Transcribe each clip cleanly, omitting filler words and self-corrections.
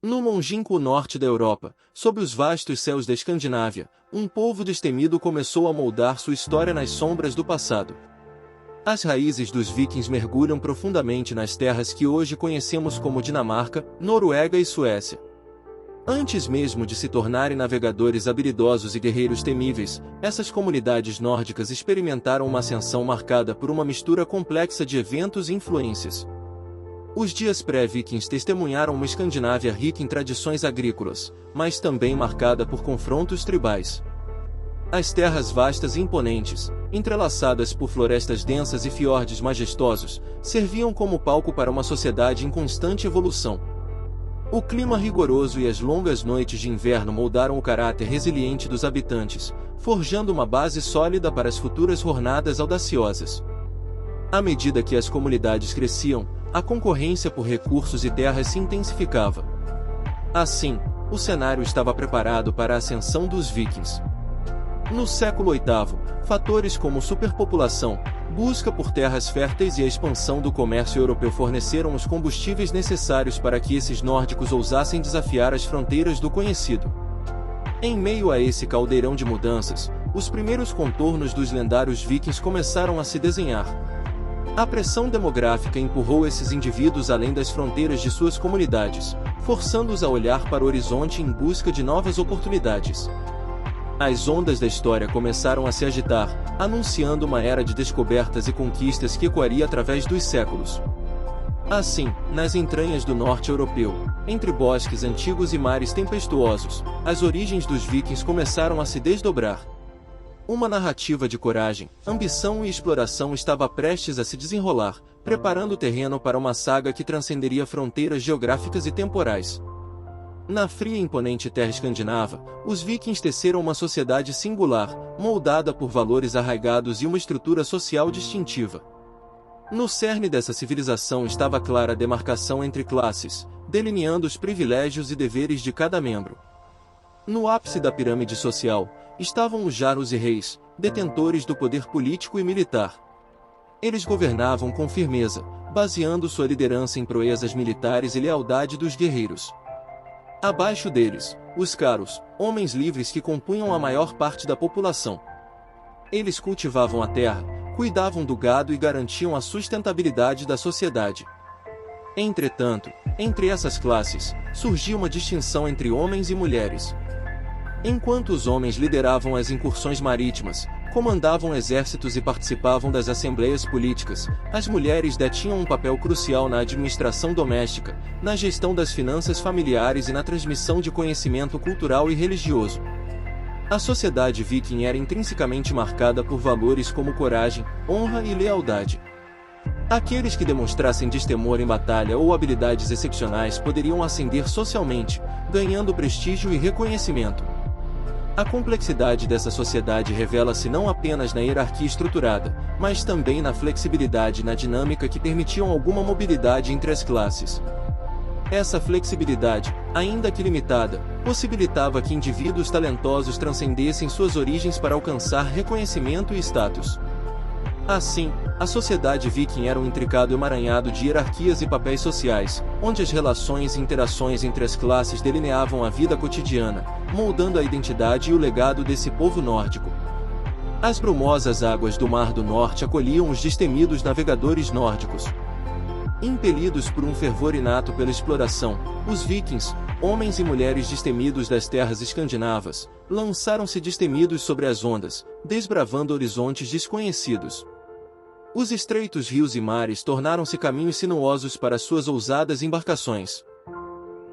No longínquo norte da Europa, sob os vastos céus da Escandinávia, um povo destemido começou a moldar sua história nas sombras do passado. As raízes dos vikings mergulham profundamente nas terras que hoje conhecemos como Dinamarca, Noruega e Suécia. Antes mesmo de se tornarem navegadores habilidosos e guerreiros temíveis, essas comunidades nórdicas experimentaram uma ascensão marcada por uma mistura complexa de eventos e influências. Os dias pré-vikings testemunharam uma Escandinávia rica em tradições agrícolas, mas também marcada por confrontos tribais. As terras vastas e imponentes, entrelaçadas por florestas densas e fiordes majestosos, serviam como palco para uma sociedade em constante evolução. O clima rigoroso e as longas noites de inverno moldaram o caráter resiliente dos habitantes, forjando uma base sólida para as futuras jornadas audaciosas. À medida que as comunidades cresciam, a concorrência por recursos e terras se intensificava. Assim, o cenário estava preparado para a ascensão dos vikings. No século VIII, fatores como superpopulação, busca por terras férteis e a expansão do comércio europeu forneceram os combustíveis necessários para que esses nórdicos ousassem desafiar as fronteiras do conhecido. Em meio a esse caldeirão de mudanças, os primeiros contornos dos lendários vikings começaram a se desenhar. A pressão demográfica empurrou esses indivíduos além das fronteiras de suas comunidades, forçando-os a olhar para o horizonte em busca de novas oportunidades. As ondas da história começaram a se agitar, anunciando uma era de descobertas e conquistas que ecoaria através dos séculos. Assim, nas entranhas do norte europeu, entre bosques antigos e mares tempestuosos, as origens dos vikings começaram a se desdobrar. Uma narrativa de coragem, ambição e exploração estava prestes a se desenrolar, preparando o terreno para uma saga que transcenderia fronteiras geográficas e temporais. Na fria e imponente terra escandinava, os vikings teceram uma sociedade singular, moldada por valores arraigados e uma estrutura social distintiva. No cerne dessa civilização estava clara a demarcação entre classes, delineando os privilégios e deveres de cada membro. No ápice da pirâmide social, estavam os jarls e reis, detentores do poder político e militar. Eles governavam com firmeza, baseando sua liderança em proezas militares e lealdade dos guerreiros. Abaixo deles, os caros, homens livres que compunham a maior parte da população. Eles cultivavam a terra, cuidavam do gado e garantiam a sustentabilidade da sociedade. Entretanto, entre essas classes, surgia uma distinção entre homens e mulheres. Enquanto os homens lideravam as incursões marítimas, comandavam exércitos e participavam das assembleias políticas, as mulheres detinham um papel crucial na administração doméstica, na gestão das finanças familiares e na transmissão de conhecimento cultural e religioso. A sociedade viking era intrinsecamente marcada por valores como coragem, honra e lealdade. Aqueles que demonstrassem destemor em batalha ou habilidades excepcionais poderiam ascender socialmente, ganhando prestígio e reconhecimento. A complexidade dessa sociedade revela-se não apenas na hierarquia estruturada, mas também na flexibilidade e na dinâmica que permitiam alguma mobilidade entre as classes. Essa flexibilidade, ainda que limitada, possibilitava que indivíduos talentosos transcendessem suas origens para alcançar reconhecimento e status. Assim, a sociedade viking era um intricado emaranhado de hierarquias e papéis sociais, onde as relações e interações entre as classes delineavam a vida cotidiana, moldando a identidade e o legado desse povo nórdico. As brumosas águas do Mar do Norte acolhiam os destemidos navegadores nórdicos. Impelidos por um fervor inato pela exploração, os vikings, homens e mulheres destemidos das terras escandinavas, lançaram-se destemidos sobre as ondas, desbravando horizontes desconhecidos. Os estreitos rios e mares tornaram-se caminhos sinuosos para suas ousadas embarcações.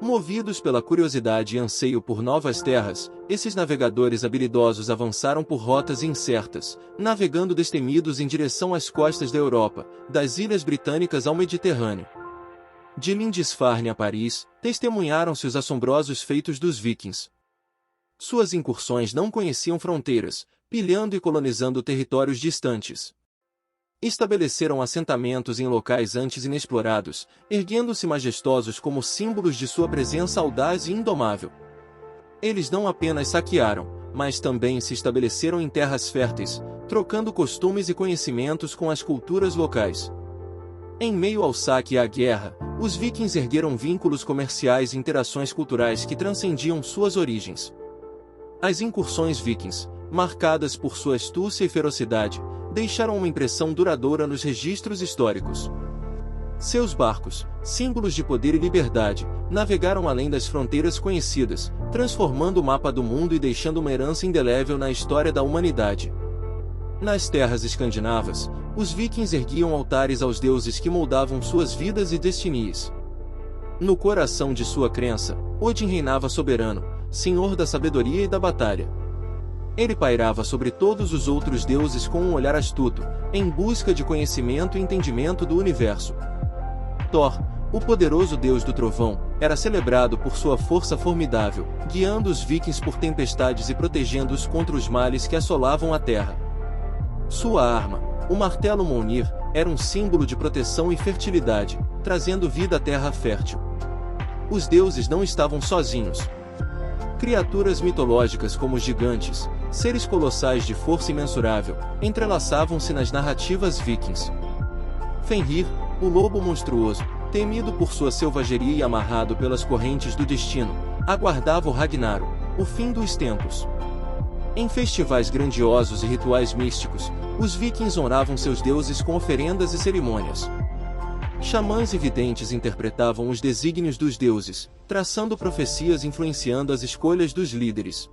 Movidos pela curiosidade e anseio por novas terras, esses navegadores habilidosos avançaram por rotas incertas, navegando destemidos em direção às costas da Europa, das Ilhas Britânicas ao Mediterrâneo. De Lindisfarne a Paris, testemunharam-se os assombrosos feitos dos vikings. Suas incursões não conheciam fronteiras, pilhando e colonizando territórios distantes. Estabeleceram assentamentos em locais antes inexplorados, erguendo-se majestosos como símbolos de sua presença audaz e indomável. Eles não apenas saquearam, mas também se estabeleceram em terras férteis, trocando costumes e conhecimentos com as culturas locais. Em meio ao saque e à guerra, os vikings ergueram vínculos comerciais e interações culturais que transcendiam suas origens. As incursões vikings, marcadas por sua astúcia e ferocidade, deixaram uma impressão duradoura nos registros históricos. Seus barcos, símbolos de poder e liberdade, navegaram além das fronteiras conhecidas, transformando o mapa do mundo e deixando uma herança indelével na história da humanidade. Nas terras escandinavas, os vikings erguiam altares aos deuses que moldavam suas vidas e destinias. No coração de sua crença, Odin reinava soberano, senhor da sabedoria e da batalha. Ele pairava sobre todos os outros deuses com um olhar astuto, em busca de conhecimento e entendimento do universo. Thor, o poderoso deus do trovão, era celebrado por sua força formidável, guiando os vikings por tempestades e protegendo-os contra os males que assolavam a terra. Sua arma, o martelo Mjolnir, era um símbolo de proteção e fertilidade, trazendo vida à terra fértil. Os deuses não estavam sozinhos. Criaturas mitológicas como os gigantes, seres colossais de força imensurável, entrelaçavam-se nas narrativas vikings. Fenrir, o lobo monstruoso, temido por sua selvageria e amarrado pelas correntes do destino, aguardava o Ragnarok, o fim dos tempos. Em festivais grandiosos e rituais místicos, os vikings honravam seus deuses com oferendas e cerimônias. Xamãs e videntes interpretavam os desígnios dos deuses, traçando profecias influenciando as escolhas dos líderes.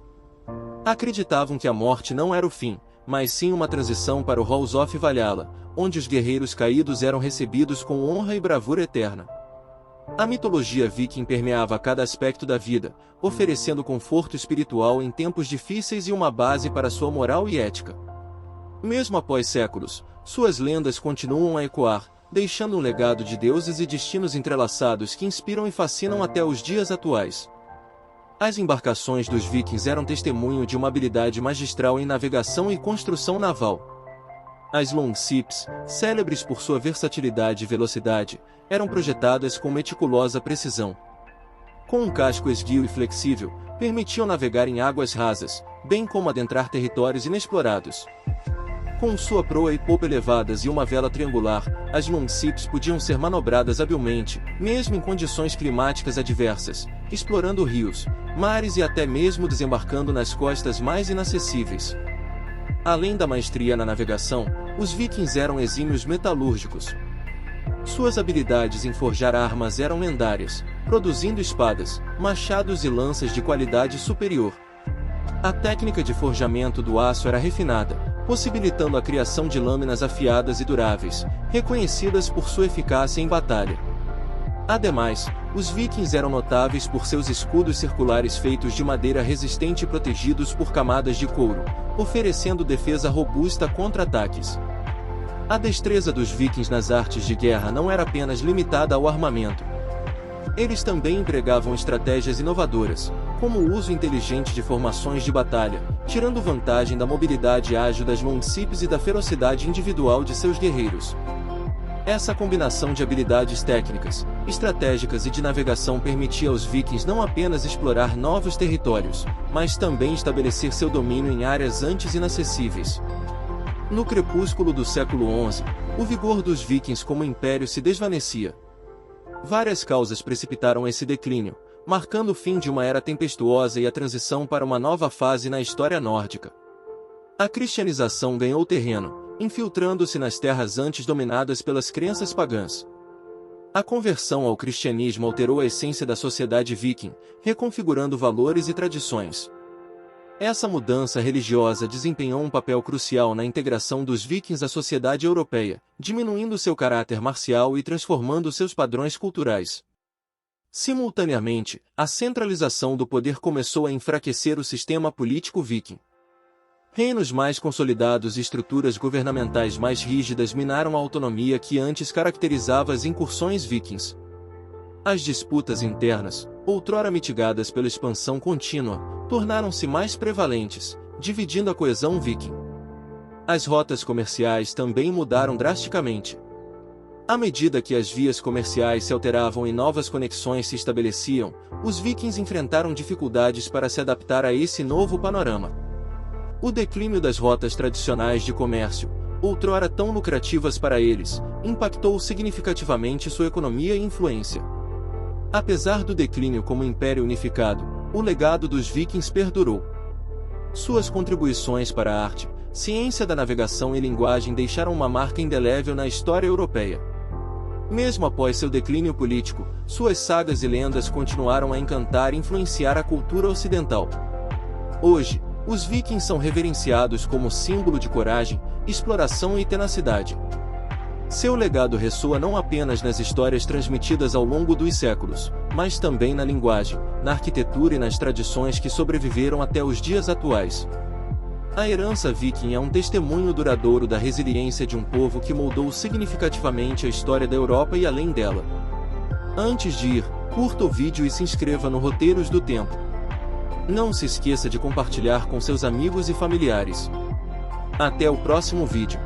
Acreditavam que a morte não era o fim, mas sim uma transição para o Halls of Valhalla, onde os guerreiros caídos eram recebidos com honra e bravura eterna. A mitologia viking permeava cada aspecto da vida, oferecendo conforto espiritual em tempos difíceis e uma base para sua moral e ética. Mesmo após séculos, suas lendas continuam a ecoar, deixando um legado de deuses e destinos entrelaçados que inspiram e fascinam até os dias atuais. As embarcações dos vikings eram testemunho de uma habilidade magistral em navegação e construção naval. As longships, célebres por sua versatilidade e velocidade, eram projetadas com meticulosa precisão. Com um casco esguio e flexível, permitiam navegar em águas rasas, bem como adentrar territórios inexplorados. Com sua proa e popa elevadas e uma vela triangular, as longships podiam ser manobradas habilmente, mesmo em condições climáticas adversas, explorando rios, mares e até mesmo desembarcando nas costas mais inacessíveis. Além da maestria na navegação, os vikings eram exímios metalúrgicos. Suas habilidades em forjar armas eram lendárias, produzindo espadas, machados e lanças de qualidade superior. A técnica de forjamento do aço era refinada, possibilitando a criação de lâminas afiadas e duráveis, reconhecidas por sua eficácia em batalha. Ademais, os vikings eram notáveis por seus escudos circulares feitos de madeira resistente e protegidos por camadas de couro, oferecendo defesa robusta contra ataques. A destreza dos vikings nas artes de guerra não era apenas limitada ao armamento. Eles também empregavam estratégias inovadoras, como o uso inteligente de formações de batalha, tirando vantagem da mobilidade ágil das longships e da ferocidade individual de seus guerreiros. Essa combinação de habilidades técnicas, estratégicas e de navegação permitia aos vikings não apenas explorar novos territórios, mas também estabelecer seu domínio em áreas antes inacessíveis. No crepúsculo do século XI, o vigor dos vikings como império se desvanecia. Várias causas precipitaram esse declínio, marcando o fim de uma era tempestuosa e a transição para uma nova fase na história nórdica. A cristianização ganhou terreno, infiltrando-se nas terras antes dominadas pelas crenças pagãs. A conversão ao cristianismo alterou a essência da sociedade viking, reconfigurando valores e tradições. Essa mudança religiosa desempenhou um papel crucial na integração dos vikings à sociedade europeia, diminuindo seu caráter marcial e transformando seus padrões culturais. Simultaneamente, a centralização do poder começou a enfraquecer o sistema político viking. Reinos mais consolidados e estruturas governamentais mais rígidas minaram a autonomia que antes caracterizava as incursões vikings. As disputas internas, outrora mitigadas pela expansão contínua, tornaram-se mais prevalentes, dividindo a coesão viking. As rotas comerciais também mudaram drasticamente. À medida que as vias comerciais se alteravam e novas conexões se estabeleciam, os vikings enfrentaram dificuldades para se adaptar a esse novo panorama. O declínio das rotas tradicionais de comércio, outrora tão lucrativas para eles, impactou significativamente sua economia e influência. Apesar do declínio como império unificado, o legado dos vikings perdurou. Suas contribuições para a arte, ciência da navegação e linguagem deixaram uma marca indelével na história europeia. Mesmo após seu declínio político, suas sagas e lendas continuaram a encantar e influenciar a cultura ocidental. Hoje, os vikings são reverenciados como símbolo de coragem, exploração e tenacidade. Seu legado ressoa não apenas nas histórias transmitidas ao longo dos séculos, mas também na linguagem, na arquitetura e nas tradições que sobreviveram até os dias atuais. A herança viking é um testemunho duradouro da resiliência de um povo que moldou significativamente a história da Europa e além dela. Antes de ir, curta o vídeo e se inscreva no Roteiros do Tempo. Não se esqueça de compartilhar com seus amigos e familiares. Até o próximo vídeo.